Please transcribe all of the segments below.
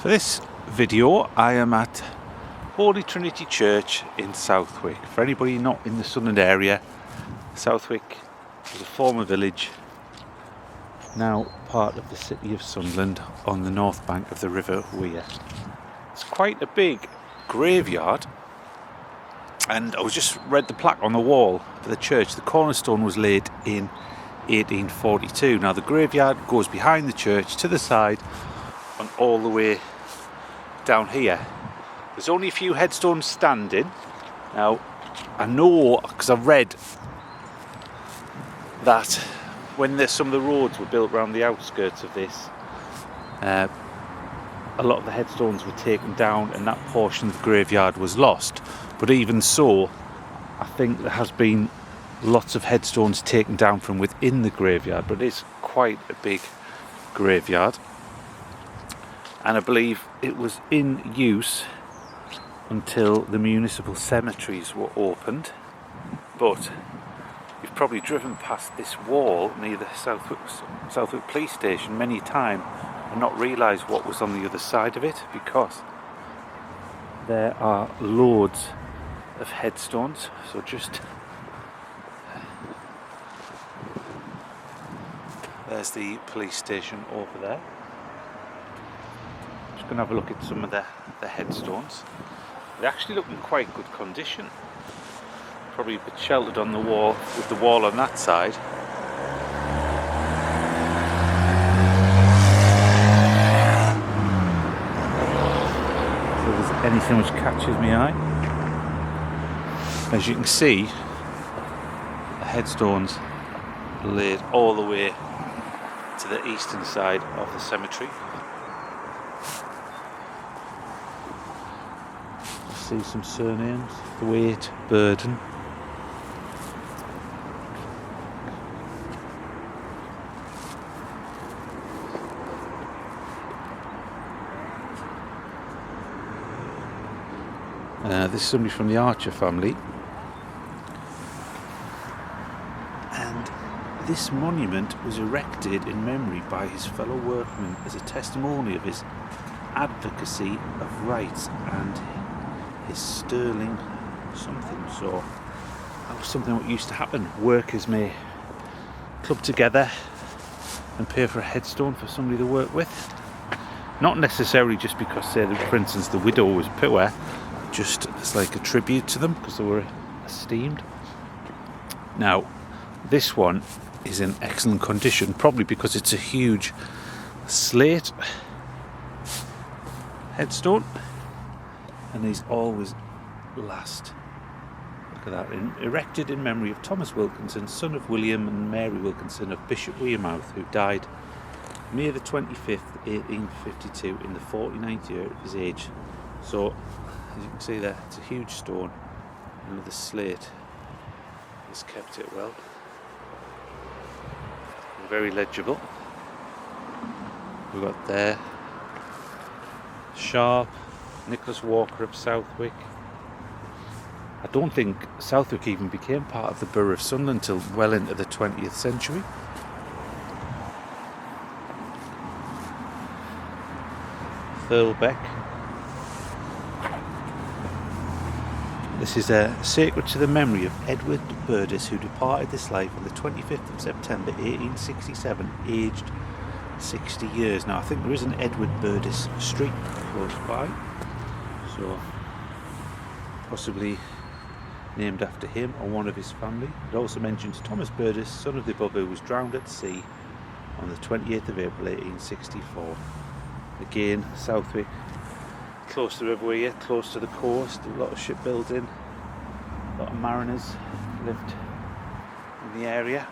For this video I am at Holy Trinity Church in Southwick. For anybody not in the Sunderland area, Southwick was a former village, now part of the city of Sunderland on the north bank of the River Wear. It's quite a big graveyard, and I was just read the plaque on the wall for the church. The cornerstone was laid in 1842. Now the graveyard goes behind the church to the side and all the way down here. There's only a few headstones standing. Now I know, because I've read that when some of the roads were built around the outskirts of this, a lot of the headstones were taken down and that portion of the graveyard was lost. But even so, I think there has been lots of headstones taken down from within the graveyard, but it's quite a big graveyard, and I believe it was in use until the municipal cemeteries were opened. But you've probably driven past this wall near the Southwick police station many times and not realised what was on the other side of it, because there are loads of headstones. So just there's the police station over there. Just going to have a look at some of the headstones. They actually look in quite good condition. Probably a bit sheltered on the wall, with the wall on that side. So if there's anything which catches my eye. As you can see, the headstones are laid all the way to the eastern side of the cemetery. See some surnames: Thwaite, Burden. This is somebody from the Archer family, and this monument was erected in memory by his fellow workmen as a testimony of his advocacy of rights and his sterling something. So that was something that used to happen. Workers may club together and pay for a headstone for somebody to work with. Not necessarily just because, say, for instance, the widow was poor, just as like a tribute to them because they were esteemed. Now, this one is in excellent condition, probably because it's a huge slate headstone, and these always last. Look at that. Erected in memory of Thomas Wilkinson, son of William and Mary Wilkinson of Bishop Wearmouth, who died May the 25th, 1852, in the 49th year of his age. So, as you can see there, it's a huge stone, and with the slate has kept it well. Very legible. We've got there Sharp, Nicholas Walker of Southwick. I don't think Southwick even became part of the borough of Sunderland until well into the 20th century. Thirlbeck. This is sacred to the memory of Edward Burdis, who departed this life on the 25th of September 1867, aged 60 years. Now I think there is an Edward Burdis street close by, so possibly named after him or one of his family. It also mentions Thomas Burdis, son of the above, who was drowned at sea on the 28th of April 1864. Again, Southwick, close to the River Wear, close to the coast, a lot of shipbuilding, a lot of mariners lived in the area.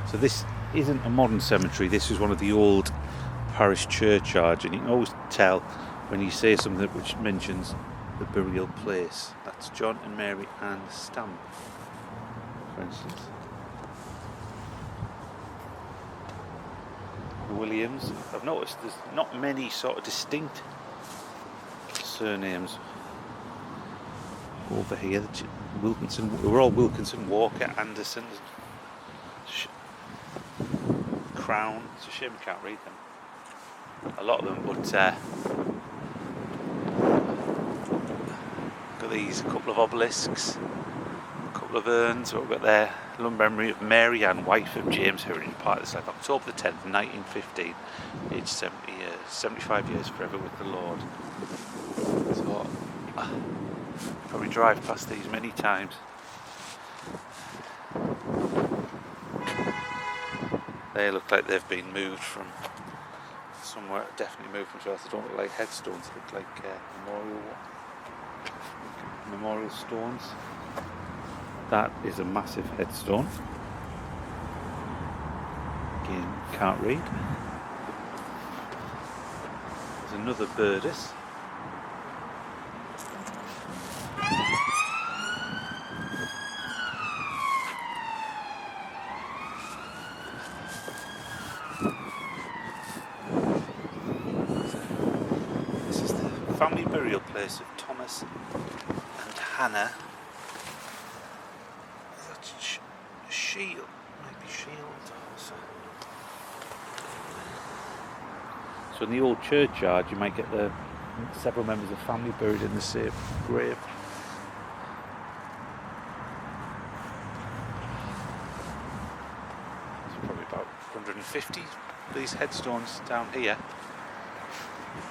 So this isn't a modern cemetery, this is one of the old parish churchyards, and you can always tell when you say something which mentions the burial place. That's John and Mary Ann Stamp, for instance. Williams. I've noticed there's not many sort of distinct surnames over here. Wilkinson, we're all Wilkinson, Walker, Anderson, crown. It's a shame we can't read them, a lot of them, but got these, a couple of obelisks, a couple of urns. We've got there, lumber memory of Mary Ann, wife of James Heritage Park. It's like October the 10th, 1915, aged 70 years, 75 years forever with the Lord. So, probably drive past these many times. They look like they've been moved from somewhere, definitely moved from somewhere. They don't look like headstones, they look like memorial stones. That is a massive headstone. Again, can't read. There's another Burdus. This is the family burial place of Thomas and Hannah. Shield, maybe Shield also. So in the old churchyard you might get the several members of family buried in the same grave. There's probably about 150 of these headstones down here.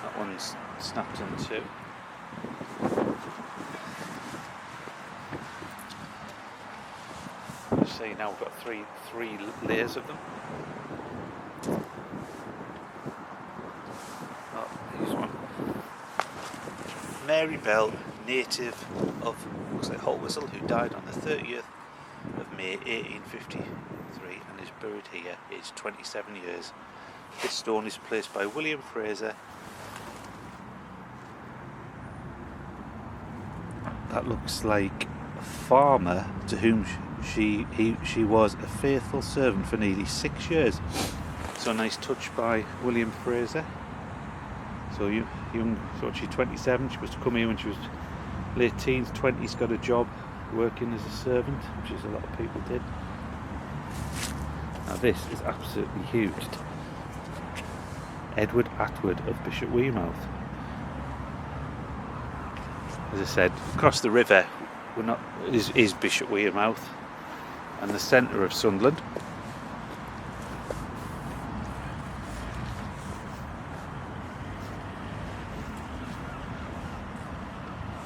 That one's snapped in two. See, now we've got three layers of them. Oh, here's one. Mary Bell, native of looks like Holtwhistle, who died on the 30th of May 1853 and is buried here, aged 27 years. This stone is placed by William Fraser. That looks like a farmer to whom she was a faithful servant for nearly 6 years. So a nice touch by William Fraser. So young, so she's 27. She was to come here when she was late teens, 20s. Got a job working as a servant, which is a lot of people did. Now this is absolutely huge. Edward Atwood of Bishop Wearmouth. As I said, across the river is Bishop Wearmouth and the centre of Sunderland.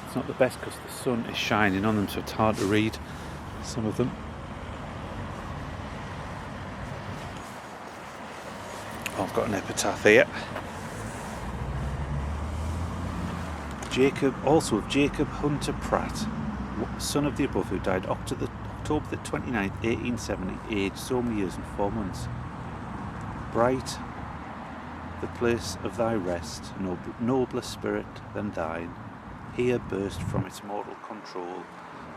It's not the best because the sun is shining on them, so it's hard to read some of them. I've got an epitaph here. Also of Jacob Hunter Pratt, son of the above, who died October the 29th, 1870, aged so many years and 4 months. Bright, the place of thy rest, nobler spirit than thine, here burst from its mortal control,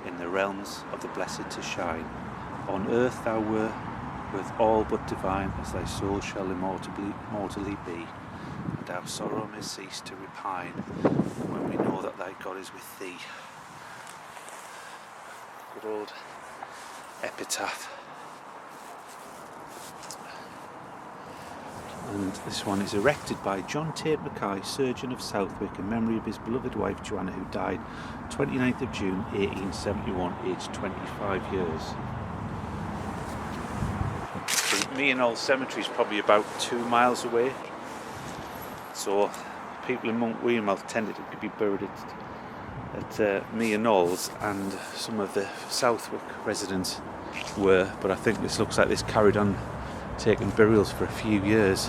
in the realms of the blessed to shine. On earth thou wert with all but divine, as thy soul shall immortally be, and our sorrow may cease to repine, when we know that thy God is with thee. Good old epitaph. And this one is erected by John Tate Mackay, surgeon of Southwick, in memory of his beloved wife Joanna, who died 29th of June 1871, aged 25 years. So Mean Cemetery is probably about 2 miles away. So people in Monk Wearmouth tended to be buried at Mean Knolls, and some of the Southwick residents were, but I think this looks like this carried on taking burials for a few years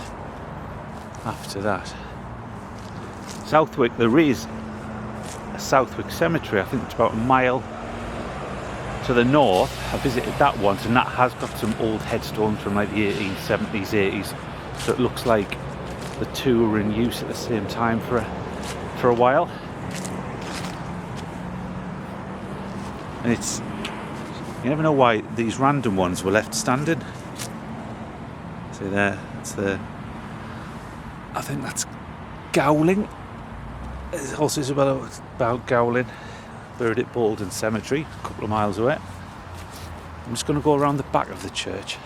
after that. Southwick, there is a Southwick cemetery, I think it's about a mile to the north. I visited that once, and that has got some old headstones from like the 1870s, 80s, so it looks like the two were in use at the same time for a while. And it's, you never know why these random ones were left standing. See there, that's I think that's Gowling. It also is about Gowling, buried at Bolden Cemetery, a couple of miles away. I'm just going to go around the back of the church.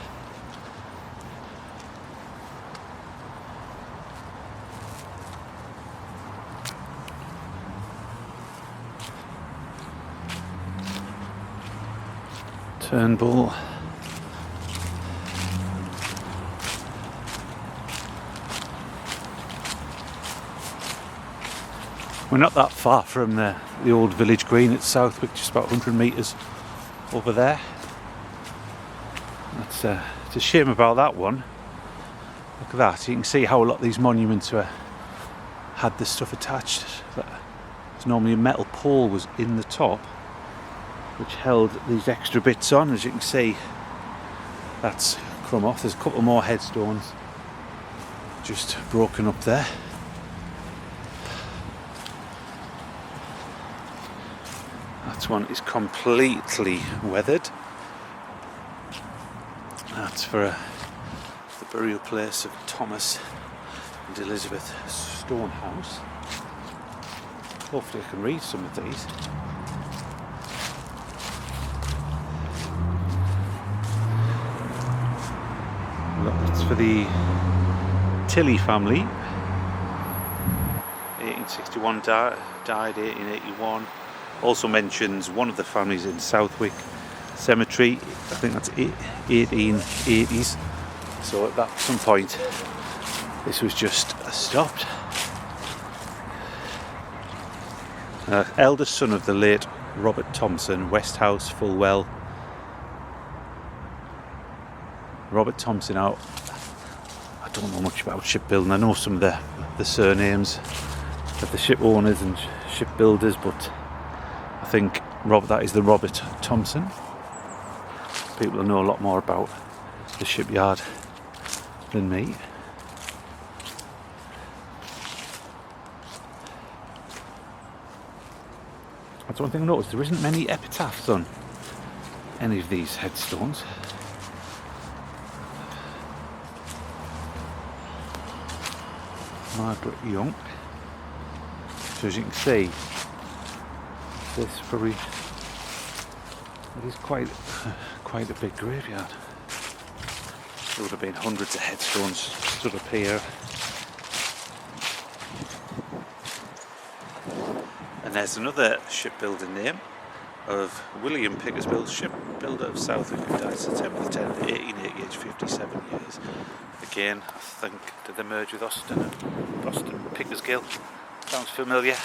Turnbull. We're not that far from the old village green at Southwick, just about 100 metres over there. It's a shame about that one. Look at that, you can see how a lot of these monuments had this stuff attached. There's normally a metal pole was in the top which held these extra bits on. As you can see, that's come off. There's a couple more headstones just broken up there. That one is completely weathered. That's for the burial place of Thomas and Elizabeth Stonehouse. Hopefully I can read some of these. It's for the Tilley family. 1861 died 1881. Also mentions one of the families in Southwick Cemetery. I think that's 1880s. So at some point this was just stopped. Eldest son of the late Robert Thompson, Westhouse, Fulwell. Robert Thompson out. I don't know much about shipbuilding. I know some of the surnames of the ship owners and shipbuilders, but I think that is the Robert Thompson. People will know a lot more about the shipyard than me. That's one thing I noticed, there isn't many epitaphs on any of these headstones. Margaret Young. So as you can see, this probably, it is quite a big graveyard. There would have been hundreds of headstones stood up here. And there's another shipbuilding name of William Pickersgill, shipbuilder of Southwick, who died September 10th, 1880, aged 57 years. Again, I think, did they merge with Austin Pickersgill? Sounds familiar.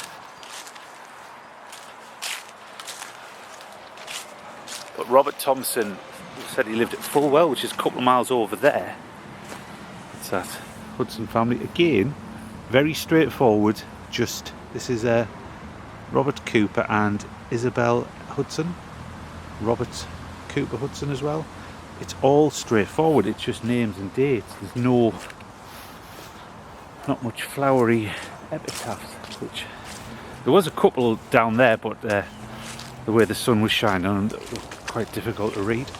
But Robert Thompson said he lived at Fulwell, which is a couple of miles over there. It's that Hudson family. Again, very straightforward. Just, this is Robert Cooper and Isabel Hudson. Robert Cooper Hudson as well. It's all straightforward. It's just names and dates. There's not much flowery epitaphs. Which there was a couple down there, but the way the sun was shining on them, quite difficult to read.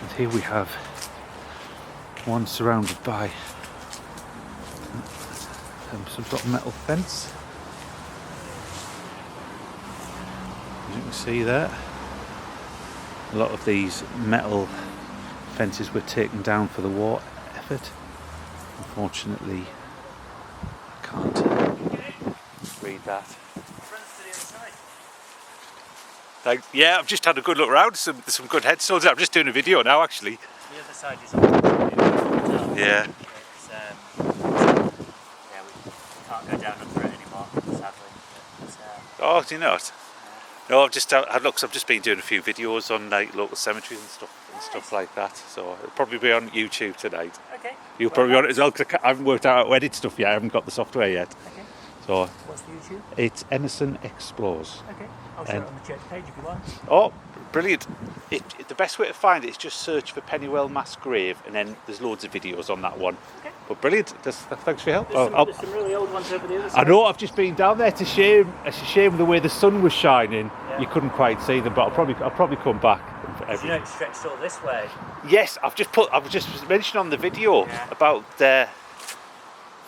And here we have one surrounded by some sort of metal fence. As you can see there, a lot of these metal fences were taken down for the war effort. Unfortunately, I can't read that. Yeah, I've just had a good look around. Some good headstones. I'm just doing a video now, actually. The other side is on. Yeah. We can't go down under it anymore, sadly. Oh, do you not? No, I've just had looks. I've just been doing a few videos on like local cemeteries and stuff like that. So it'll probably be on YouTube tonight. Okay. You'll probably be on it as well because I haven't worked out how to edit stuff yet. I haven't got the software yet. Okay. So. What's the YouTube? It's Emerson Explores. Okay. I'll show it on the church page if you want. Oh, brilliant! The best way to find it is just search for Pennywell Mass Grave, and then there's loads of videos on that one. Okay. But brilliant! Thanks for your help. There's some really old ones over the other side. I know. I've just been down there. It's a shame the way the sun was shining. Yeah. You couldn't quite see them, but I'll probably come back. You know, it stretched all this way. Yes, I was just mentioning on the video about the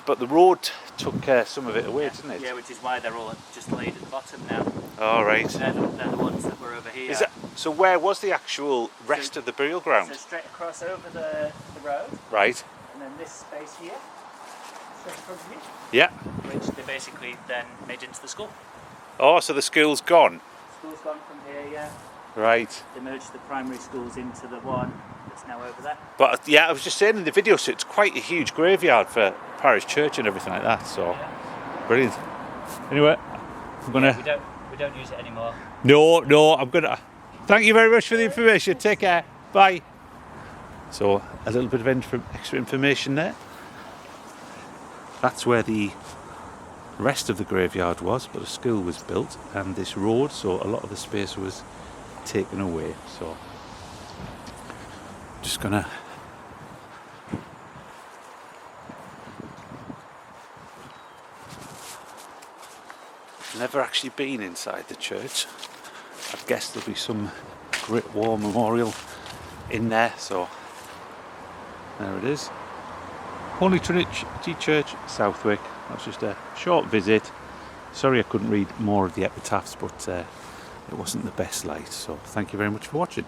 road took some of it away, didn't it? Yeah, which is why they're all just laid at the bottom now. Oh, right. They're the ones that were over here. So where was the actual rest of the burial ground? So straight across over the road. Right. And then this space here. straight in front of you, Yeah. which they basically then made into the school. Oh, so the school's gone. School's gone from here, yeah. Right. They merged the primary schools into the one that's now over there. But yeah, I was just saying in the video, so it's quite a huge graveyard for parish church and everything like that. So brilliant. Anyway, I'm gonna. We don't use it anymore. No, I'm gonna. Thank you very much for the information. Take care. Bye. So a little bit of extra information there. That's where the rest of the graveyard was, but a school was built and this road, so a lot of the space was taken away. So just gonna never actually been inside the church. I guess there'll be some Great War memorial in there, so there it is. Holy Trinity Church, Southwick. That's just a short visit. Sorry I couldn't read more of the epitaphs, but it wasn't the best light, so thank you very much for watching.